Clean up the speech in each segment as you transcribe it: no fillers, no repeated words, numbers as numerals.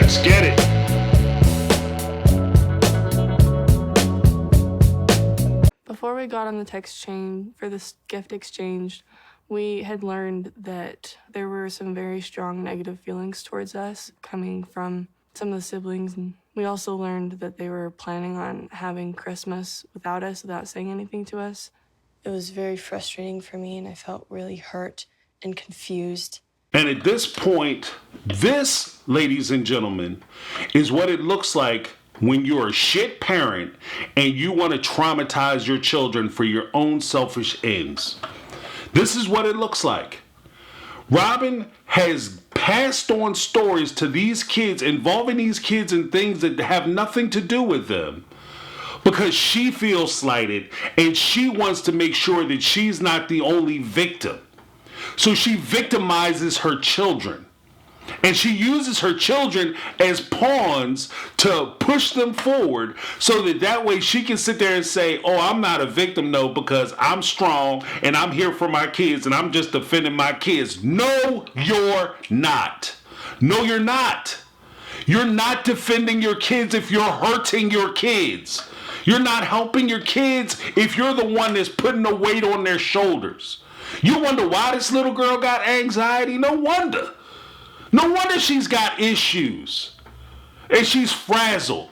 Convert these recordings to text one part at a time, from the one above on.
Let's get it. Before we got on the text chain for this gift exchange, we had learned that there were some very strong negative feelings towards us coming from some of the siblings. And we also learned that they were planning on having Christmas without us, without saying anything to us. It was very frustrating for me, and I felt really hurt and confused. And at this point, this, ladies and gentlemen, is what it looks like when you're a shit parent and you want to traumatize your children for your own selfish ends. This is what it looks like. Robyn has passed on stories to these kids, involving these kids in things that have nothing to do with them, because she feels slighted and she wants to make sure that she's not the only victim. So she victimizes her children. And she uses her children as pawns to push them forward so that way she can sit there and say, oh, I'm not a victim, no, because I'm strong and I'm here for my kids and I'm just defending my kids. No, you're not. No, you're not. You're not defending your kids if you're hurting your kids. You're not helping your kids if you're the one that's putting the weight on their shoulders. You wonder why this little girl got anxiety? No wonder. No wonder she's got issues and she's frazzled.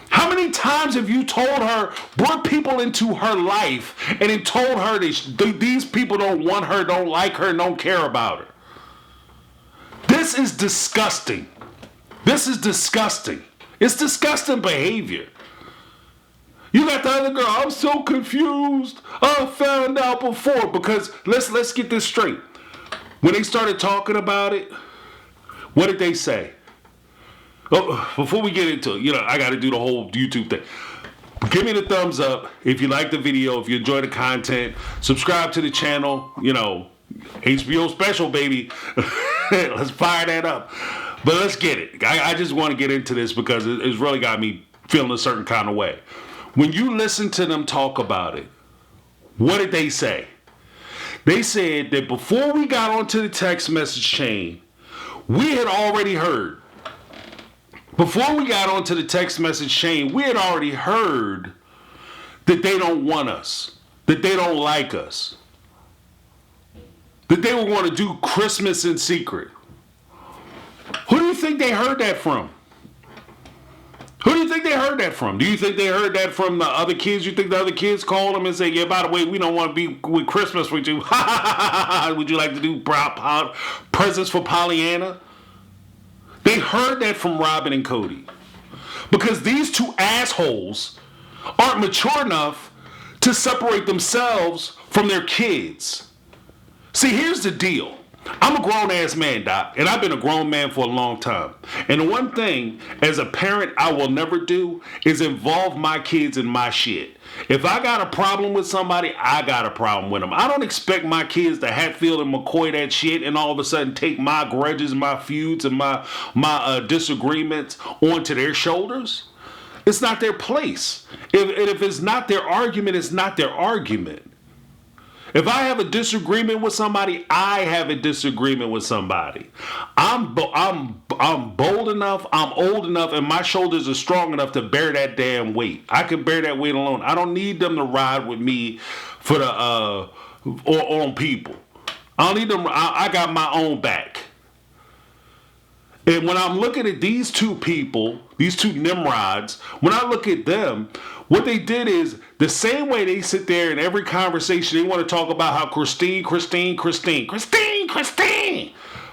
How many times have you told her, brought people into her life and then told her that these people don't want her, don't like her, don't care about her? This is disgusting. This is disgusting. It's disgusting behavior. You got the other girl, I'm so confused. I found out before, because let's get this straight. When they started talking about it, what did they say? Oh, before we get into it, I got to do the whole YouTube thing. Give me the thumbs up if you like the video, if you enjoy the content. Subscribe to the channel. HBO special, baby. Let's fire that up. But let's get it. I just want to get into this because it's really got me feeling a certain kind of way. When you listen to them talk about it, what did they say? They said that before we got onto the text message chain, we had already heard. Before we got onto the text message chain, we had already heard that they don't want us, that they don't like us, that they were going to do Christmas in secret. Who do you think they heard that from? Who do you think they heard that from? Do you think they heard that from the other kids? You think the other kids called them and said, yeah, by the way, we don't want to be with Christmas with you. Would you like to do presents for Pollyanna? They heard that from Robyn and Kody. Because these two assholes aren't mature enough to separate themselves from their kids. See, here's the deal. I'm a grown-ass man, Doc, and I've been a grown man for a long time. And the one thing, as a parent, I will never do is involve my kids in my shit. If I got a problem with somebody, I got a problem with them. I don't expect my kids to Hatfield and McCoy that shit and all of a sudden take my grudges, my feuds, and my disagreements onto their shoulders. It's not their place. If it's not their argument, it's not their argument. If I have a disagreement with somebody, I have a disagreement with somebody. I'm bold enough, I'm old enough, and my shoulders are strong enough to bear that damn weight. I can bear that weight alone. I don't need them to ride with me for the or on people. I don't need them. I got my own back. And when I'm looking at these two people, these two Nimrods, when I look at them, what they did is the same way they sit there in every conversation, they want to talk about how Christine,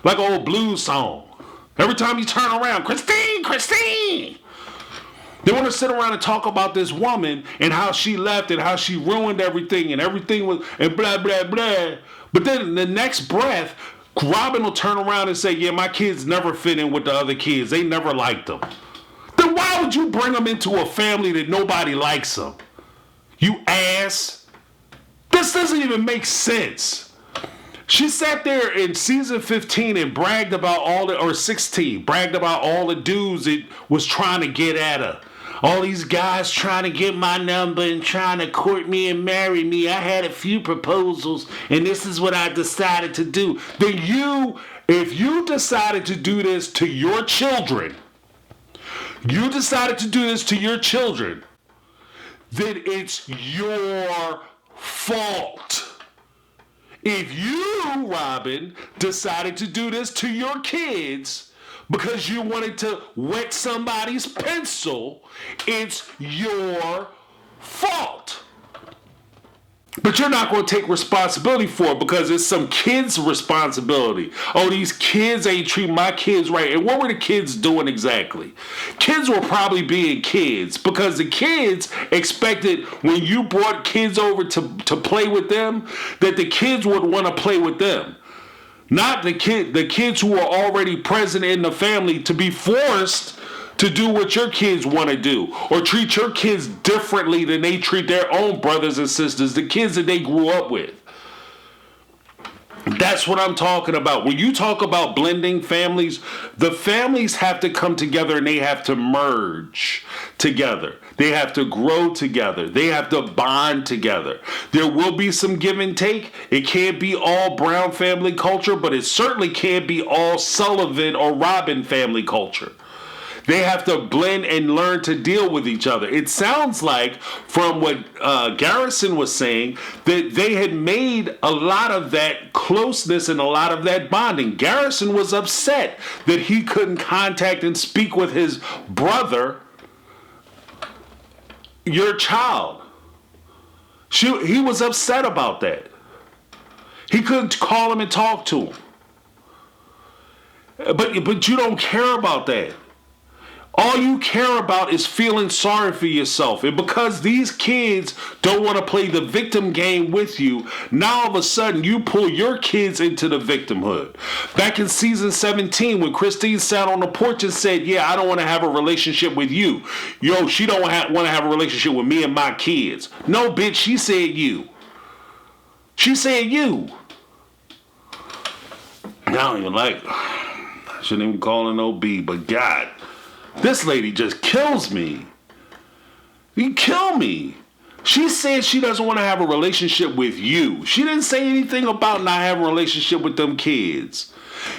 like an old blues song. Every time you turn around, Christine. They want to sit around and talk about this woman and how she left and how she ruined everything and everything was, and blah, blah, blah. But then in the next breath, Robyn will turn around and say, yeah, my kids never fit in with the other kids. They never liked them. Then why would you bring them into a family that nobody likes them? You ass. This doesn't even make sense. She sat there in season 15 and bragged about or 16, bragged about all the dudes that was trying to get at her. All these guys trying to get my number and trying to court me and marry me. I had a few proposals and this is what I decided to do. Then if you decided to do this to your children, you decided to do this to your children, then it's your fault. If you, Robyn, decided to do this to your kids because you wanted to wet somebody's pencil, it's your fault. But you're not going to take responsibility for it because it's some kid's responsibility. Oh, these kids ain't treating my kids right. And what were the kids doing exactly? Kids were probably being kids because the kids expected when you brought kids over to play with them, that the kids would want to play with them. Not the kids who are already present in the family to be forced to do what your kids want to do or treat your kids differently than they treat their own brothers and sisters, the kids that they grew up with. That's what I'm talking about. When you talk about blending families, the families have to come together and they have to merge together. They have to grow together. They have to bond together. There will be some give and take. It can't be all Brown family culture, but it certainly can't be all Sullivan or Robyn family culture. They have to blend and learn to deal with each other. It sounds like, from what Garrison was saying, that they had made a lot of that closeness and a lot of that bonding. Garrison was upset that he couldn't contact and speak with his brother, your child. He was upset about that. He couldn't call him and talk to him. But you don't care about that. All you care about is feeling sorry for yourself. And because these kids don't want to play the victim game with you, now all of a sudden you pull your kids into the victimhood. Back in season 17, when Christine sat on the porch and said, yeah, I don't want to have a relationship with you. Yo, she don't want to have a relationship with me and my kids. No, bitch, she said you. She said you. I don't even like, I shouldn't even call her no B, but God. This lady just kills me. You kill me. She said she doesn't want to have a relationship with you. She didn't say anything about not having a relationship with them kids.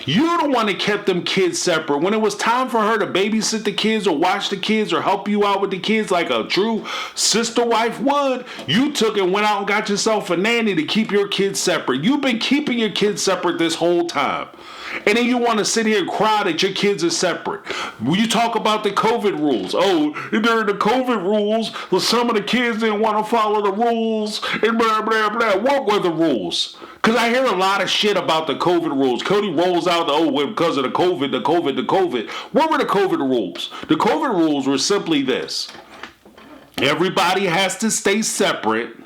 You the one that kept them kids separate. When it was time for her to babysit the kids or watch the kids or help you out with the kids like a true sister wife would, you took and went out and got yourself a nanny to keep your kids separate. You've been keeping your kids separate this whole time. And then you want to sit here and cry that your kids are separate. When you talk about the COVID rules, oh, during the COVID rules, well, some of the kids didn't want to follow the rules and blah, blah, blah. What were the rules? Because I hear a lot of shit about the COVID rules. Kody rolls out, because of the COVID. What were the COVID rules? The COVID rules were simply this. Everybody has to stay separate.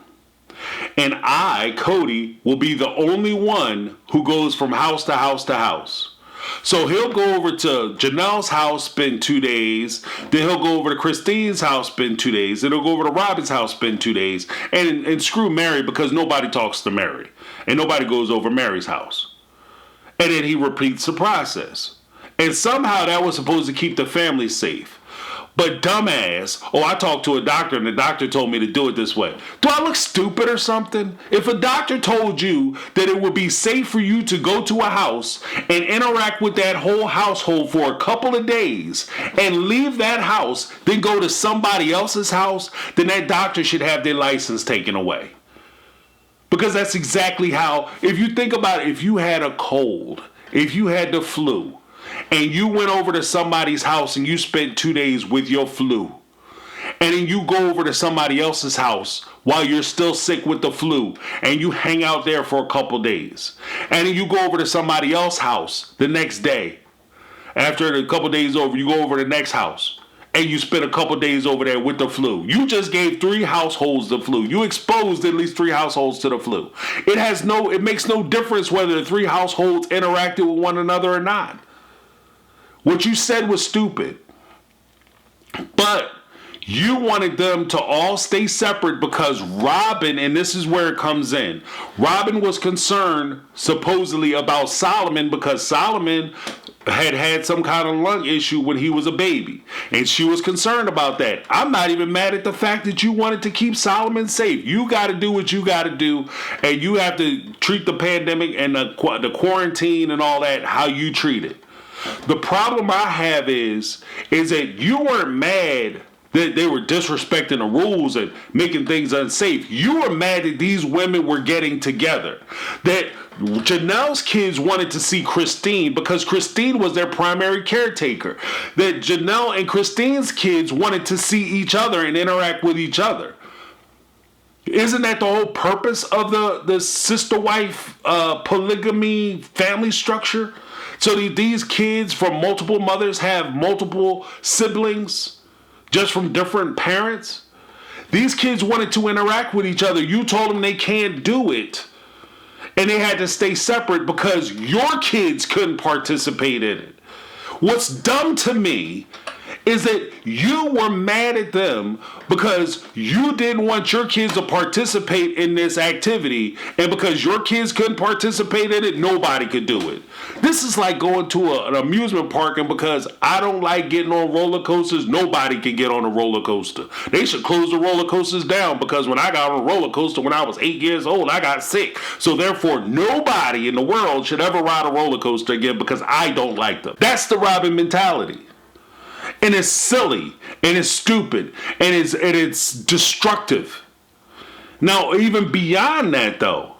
And I, Kody, will be the only one who goes from house to house to house. So he'll go over to Janelle's house, spend 2 days. Then he'll go over to Christine's house, spend 2 days. Then he'll go over to Robyn's house, spend 2 days. And screw Mary because nobody talks to Mary. And nobody goes over Mary's house. And then he repeats the process. And somehow that was supposed to keep the family safe. But dumbass, I talked to a doctor and the doctor told me to do it this way. Do I look stupid or something? If a doctor told you that it would be safe for you to go to a house and interact with that whole household for a couple of days and leave that house, then go to somebody else's house, then that doctor should have their license taken away. Because that's exactly how, if you think about it, if you had a cold, if you had the flu, and you went over to somebody's house and you spent 2 days with your flu, and then you go over to somebody else's house while you're still sick with the flu, and you hang out there for a couple days, and then you go over to somebody else's house the next day. After a couple days over, you go over to the next house, and you spend a couple days over there with the flu. You just gave 3 households the flu. You exposed at least 3 households to the flu. It makes no difference whether the 3 households interacted with one another or not. What you said was stupid. But you wanted them to all stay separate because Robyn, and this is where it comes in, Robyn was concerned supposedly about Solomon because Solomon had some kind of lung issue when he was a baby. And she was concerned about that. I'm not even mad at the fact that you wanted to keep Solomon safe. You got to do what you got to do, and you have to treat the pandemic and the quarantine and all that how you treat it. The problem I have is that you weren't mad that they were disrespecting the rules and making things unsafe. You were mad that these women were getting together. That Janelle's kids wanted to see Christine because Christine was their primary caretaker. That Janelle and Christine's kids wanted to see each other and interact with each other. Isn't that the whole purpose of the sister-wife polygamy family structure? So these kids from multiple mothers have multiple siblings just from different parents? These kids wanted to interact with each other. You told them they can't do it. And they had to stay separate because your kids couldn't participate in it. What's dumb to me is that you were mad at them because you didn't want your kids to participate in this activity, and because your kids couldn't participate in it, nobody could do it. This is like going to an amusement park, and because I don't like getting on roller coasters, nobody can get on a roller coaster. They should close the roller coasters down because when I got on a roller coaster when I was 8 years old, I got sick. So therefore, nobody in the world should ever ride a roller coaster again because I don't like them. That's the Robyn mentality. And it's silly, and it's stupid, and it's destructive. Now, even beyond that, though,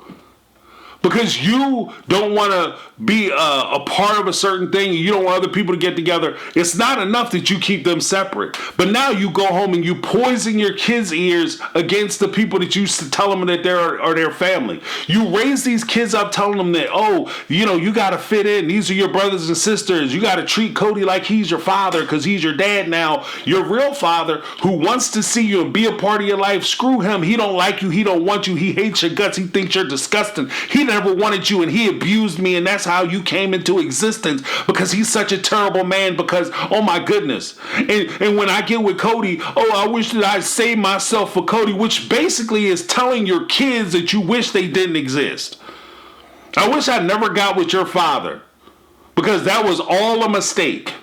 because you don't want to be a part of a certain thing, you don't want other people to get together, it's not enough that you keep them separate. But now you go home and you poison your kids' ears against the people that you used to tell them that they're their family. You raise these kids up telling them that, oh, you got to fit in. These are your brothers and sisters. You got to treat Kody like he's your father because he's your dad now. Your real father who wants to see you and be a part of your life, screw him. He don't like you. He don't want you. He hates your guts. He thinks you're disgusting. He never wanted you and he abused me, and that's how you came into existence because he's such a terrible man because, oh my goodness. And when I get with Kody, oh, I wish that I'd save myself for Kody, which basically is telling your kids that you wish they didn't exist. I wish I never got with your father because that was all a mistake.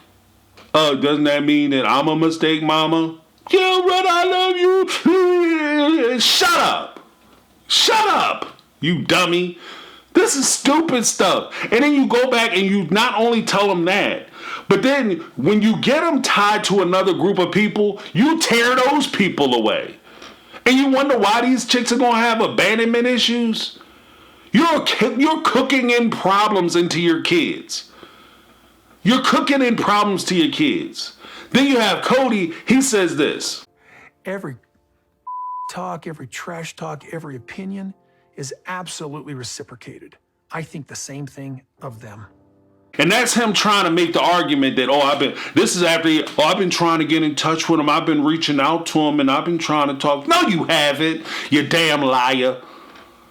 Doesn't that mean that I'm a mistake, mama? Yeah, but I love you. Shut up. Shut up, you dummy. This is stupid stuff. And then you go back and you not only tell them that, but then when you get them tied to another group of people, you tear those people away. And you wonder why these chicks are going to have abandonment issues? You're cooking in problems into your kids. You're cooking in problems to your kids. Then you have Kody, he says this. Every talk, every trash talk, every opinion is absolutely reciprocated. I think the same thing of them. And that's him trying to make the argument that, I've been trying to get in touch with him. I've been reaching out to him and I've been trying to talk. No, you haven't, you damn liar.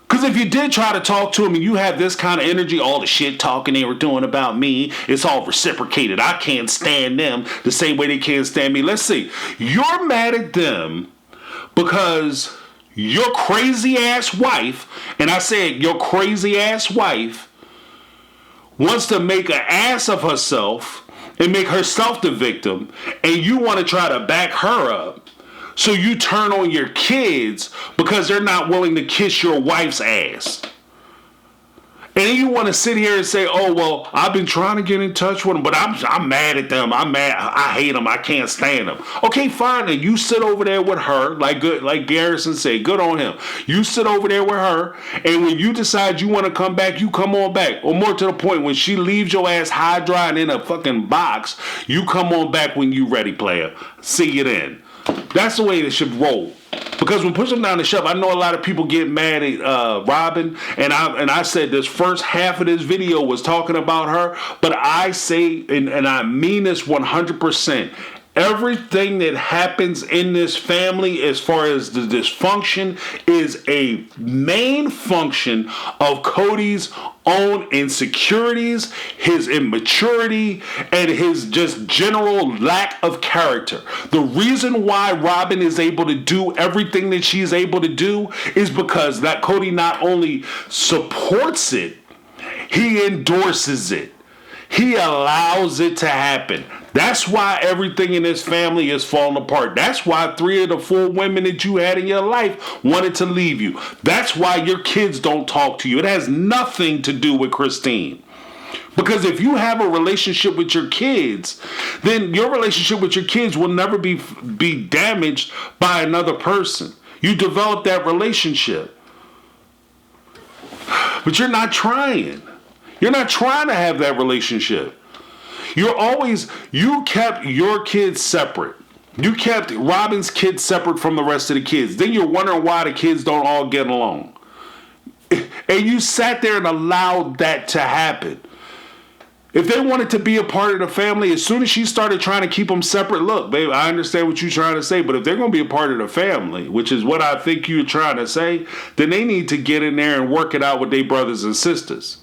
Because if you did try to talk to him and you have this kind of energy, all the shit talking they were doing about me, it's all reciprocated. I can't stand them the same way they can't stand me. Let's see. You're mad at them because your crazy ass wife, and I said your crazy ass wife, wants to make an ass of herself and make herself the victim, and you want to try to back her up. So you turn on your kids because they're not willing to kiss your wife's ass. And then you want to sit here and say, oh, well, I've been trying to get in touch with them, but I'm mad at them. I'm mad. I hate them. I can't stand them. Okay, fine. And you sit over there with her, like Garrison said, good on him. You sit over there with her, and when you decide you want to come back, you come on back. Or more to the point, when she leaves your ass high, dry, and in a fucking box, you come on back when you ready, player. See you then. That's the way it should roll. Because when push them down the shove, I know a lot of people get mad at Robyn, and I said this first half of this video was talking about her, but I say, and I mean this 100%, everything that happens in this family as far as the dysfunction is a main function of Kody's own insecurities, his immaturity, and his just general lack of character. The reason why Robyn is able to do everything that she's able to do is because that Kody not only supports it, he endorses it. He allows it to happen. That's why everything in this family is falling apart. That's why 3 of the 4 women that you had in your life wanted to leave you. That's why your kids don't talk to you. It has nothing to do with Christine. Because if you have a relationship with your kids, then your relationship with your kids will never be damaged by another person. You develop that relationship. But you're not trying. You're not trying to have that relationship. You kept your kids separate. You kept Robyn's kids separate from the rest of the kids. Then you're wondering why the kids don't all get along. And you sat there and allowed that to happen. If they wanted to be a part of the family, as soon as she started trying to keep them separate, look, babe, I understand what you're trying to say, but if they're going to be a part of the family, which is what I think you're trying to say, then they need to get in there and work it out with their brothers and sisters.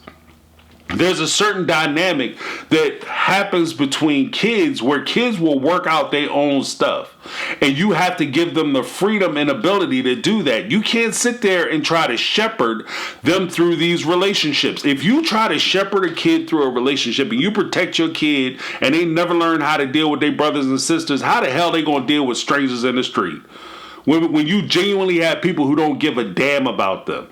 There's a certain dynamic that happens between kids where kids will work out their own stuff. And you have to give them the freedom and ability to do that. You can't sit there and try to shepherd them through these relationships. If you try to shepherd a kid through a relationship and you protect your kid and they never learn how to deal with their brothers and sisters, how the hell they going to deal with strangers in the street? When you genuinely have people who don't give a damn about them.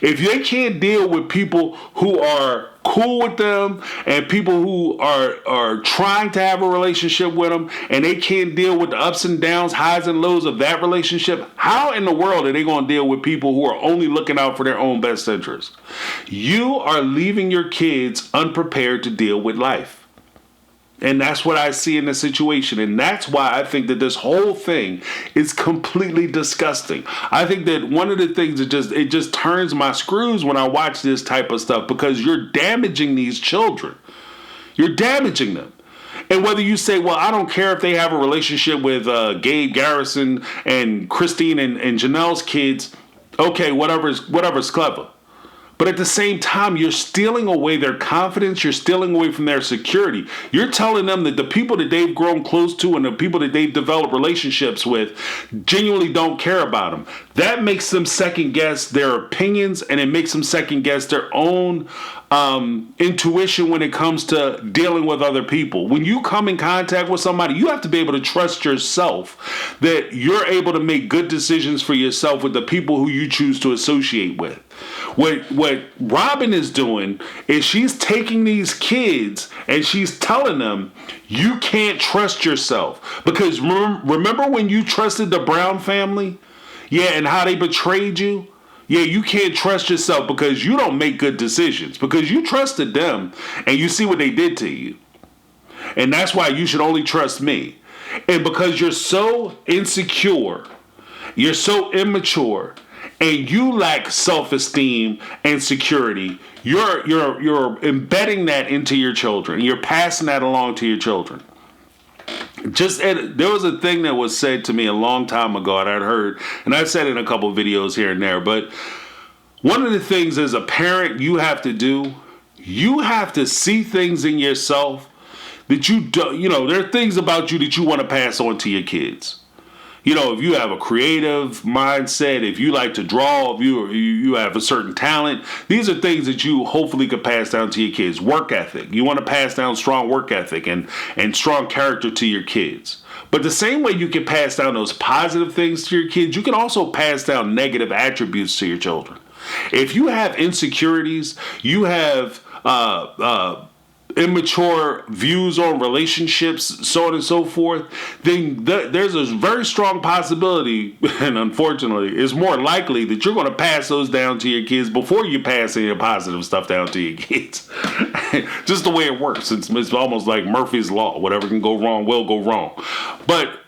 If they can't deal with people who are cool with them and people who are trying to have a relationship with them and they can't deal with the ups and downs, highs and lows of that relationship, how in the world are they going to deal with people who are only looking out for their own best interest? You are leaving your kids unprepared to deal with life. And that's what I see in this situation. And that's why I think that this whole thing is completely disgusting. I think that one of the things that just turns my screws when I watch this type of stuff, because you're damaging these children. You're damaging them. And whether you say, well, I don't care if they have a relationship with Gabe Garrison and Christine and Janelle's kids, okay, whatever's clever. But at the same time, you're stealing away their confidence. You're stealing away from their security. You're telling them that the people that they've grown close to and the people that they've developed relationships with genuinely don't care about them. That makes them second guess their opinions, and it makes them second guess their own intuition when it comes to dealing with other people. When you come in contact with somebody, you have to be able to trust yourself that you're able to make good decisions for yourself with the people who you choose to associate with. What Robyn is doing is she's taking these kids and she's telling them, you can't trust yourself. Because remember when you trusted the Brown family? Yeah, and how they betrayed you? Yeah, you can't trust yourself because you don't make good decisions. Because you trusted them and you see what they did to you. And that's why you should only trust me. And because you're so insecure, you're so immature, and you lack self-esteem and security, you're embedding that into your children. You're passing that along to your children. There was a thing that was said to me a long time ago, and I'd heard, and I've said it in a couple of videos here and there, but one of the things as a parent you have to do, you have to see things in yourself that you don't, there are things about you that you want to pass on to your kids. If you have a creative mindset, if you like to draw, if you have a certain talent, these are things that you hopefully could pass down to your kids. Work ethic. You want to pass down strong work ethic and strong character to your kids. But the same way you can pass down those positive things to your kids, you can also pass down negative attributes to your children. If you have insecurities, you have immature views on relationships, so on and so forth, then there's a very strong possibility, and unfortunately, it's more likely that you're going to pass those down to your kids before you pass any positive stuff down to your kids. Just the way it works. It's almost like Murphy's Law. Whatever can go wrong will go wrong. But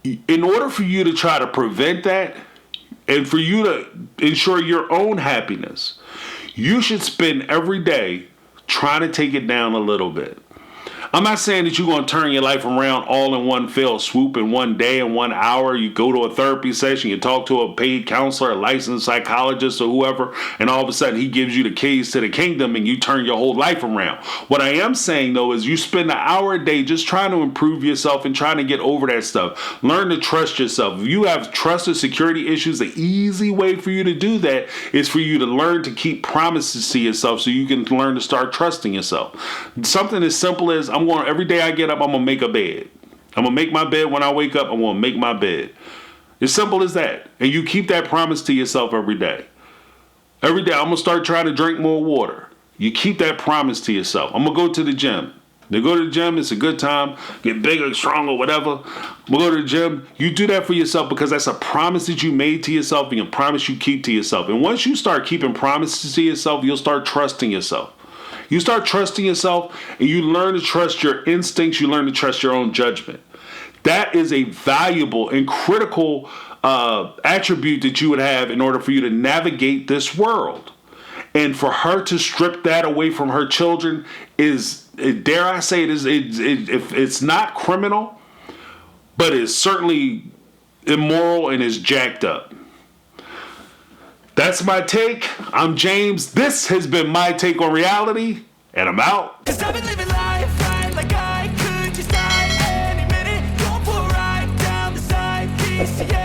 in order for you to try to prevent that, and for you to ensure your own happiness, you should spend every day trying to take it down a little bit. I'm not saying that you're going to turn your life around all in one fell swoop in one day, in 1 hour. You go to a therapy session, you talk to a paid counselor, a licensed psychologist or whoever, and all of a sudden he gives you the keys to the kingdom and you turn your whole life around. What I am saying, though, is you spend an hour a day just trying to improve yourself and trying to get over that stuff. Learn to trust yourself. If you have trust or security issues, the easy way for you to do that is for you to learn to keep promises to yourself so you can learn to start trusting yourself. Something as simple as, every day I get up, I'm going to make a bed. I'm going to make my bed when I wake up. I'm going to make my bed. As simple as that. And you keep that promise to yourself every day. Every day I'm going to start trying to drink more water. you keep that promise to yourself. I'm going to go to the gym. They go to the gym, it's a good time, get bigger, stronger, whatever. We'll go to the gym. You do that for yourself because that's a promise that you made to yourself and a promise you keep to yourself. And once you start keeping promises to yourself, you'll start trusting yourself. You start trusting yourself and you learn to trust your instincts, you learn to trust your own judgment. That is a valuable and critical attribute that you would have in order for you to navigate this world. And for her to strip that away from her children is, dare I say it, if it's not criminal, but it's certainly immoral and is jacked up. That's my take. I'm James. This has been My Take on Reality, and I'm out. 'Cause I've been living life right like I could just die any minute. Going for a ride down the side. PCA.